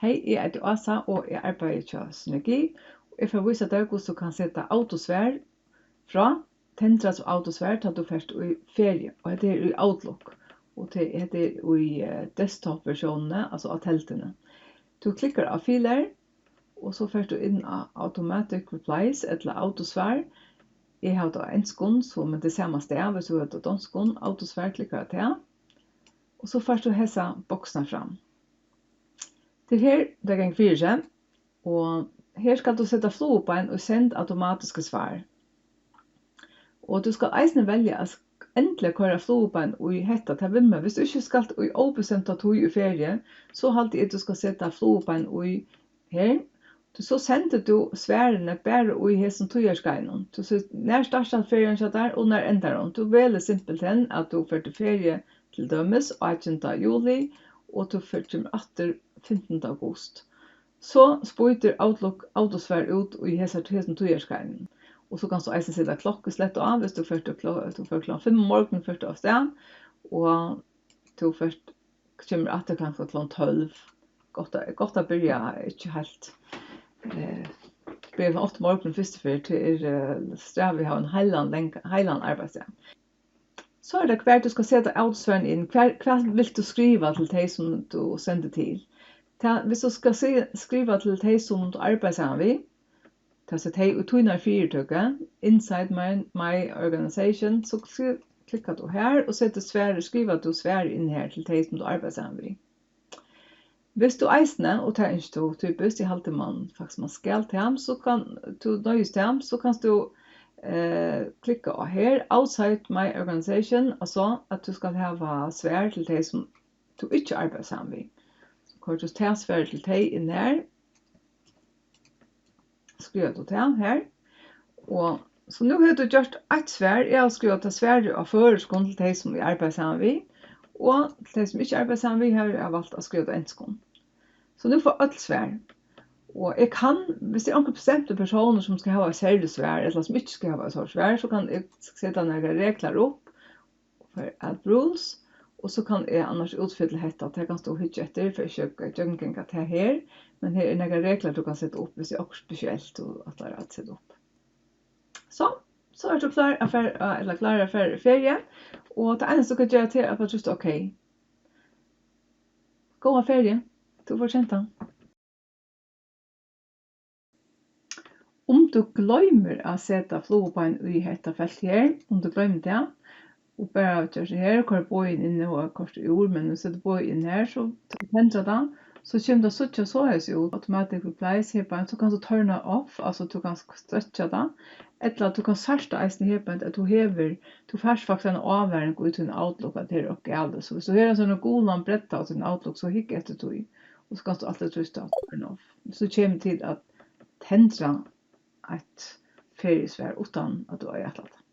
Hej, jeg heter Asa og jeg arbeider til Synergi. Jeg får vise deg hvordan du kan sette autosvær fra, tendra som autosvær til du først i ferie. Og dette er i Outlook. Og dette er i desktop-versjonene, altså av teltene. Du klikker av filer, og så først du inn av Automatic Replies, eller autosvær. Jeg har da enskund, så med det samme sted, hvis du har da danskund, autosvær klikker jeg til. Og så først du hessa boksene fram. Til her, det gang 4, og her skal du sette fluebein og sende automatiske svar. Og du skal eisne velge at endelig køyre fluebein og hetta til vimme. Hvis du ikke skal i åbestemta tog i ferie, så halte jeg at du skal sette fluebein og her. Så sender du sværene bare i hessen togjerskegnen. Du ser når starter ferien der og når ender den. Du velger simpelthen at du får til ferie til dømes 18. juli, og du får til etter 15. august. Så spøyter Outlook autosvær ut i hessen togjerskegnen. Og så kan du eisen sette klokkeslett av hvis du får klokken 5 om morgenen først av sted, og du først kommer etter klokken 12. Godt å begynne, ikke helt. Blir 8 morgen første fyr til strav vi har en heiland arbeidsdag. Så er det hver du skal sette autosværen inn. Hva vil du skrive til de som du sender til? Hvis du skal skrive til de som du arbeider sammen med, så de i tøyner fyrtøkket, inside my organization, så klikker du her og skriver du svære inn her til de som du arbeider sammen med. Hvis du eisne, og det er ikke du typisk, i halte man faktisk man skal til ham, så kan du nøyes til ham, så kan du klikke her, outside my organization, altså at du skal ha svær til de som du ikke arbeider sammen med. Så kan du ta svær til de inn her, skriver du til ham her, og så nå har du gjort et svær, jeg har skrevet til svær av føreskånd til de som vi arbeider sammen med, og til de som ikke arbeider sammen med, har jeg valgt å skrive til enskånd. Så nu får alt svær. Og jeg kan, hvis det er noen bestemte personer som skal ha et særlig svær, eller som ikke skal ha et særlig svær, så kan jeg sette noen regler opp for add rules, og så kan jeg annars utfylle dette, at jeg kan stå hytte etter, for jeg ikke gjør det her, men her er noen regler du kan sette opp hvis det er også spesielt at det er å sette opp. Så er du klar for ferie, og det eneste du kan gjøre til er at du ok. Gå av ferie. Du får kjent den. Om du glemmer å sette fluebein i dette feltet her, om du glemmer det, og bare gjør det her, hvor bøyen inne og kort i ord, men du setter bøyen her, så tender det, så kommer det så høres ut, automatic replies her på en, så kan du turne off, altså du kan stretche det, eller at du kan sørste eisen her på en, at du først faktisk en avværing ut til en Outlook, at det er ok alle. Så hvis du har en sånn god bretta ut til en Outlook, så hikk etter tog, og så kan du alltid tryste turn off. Så kommer det til at tendra et feriesvær utan at du har hjertet.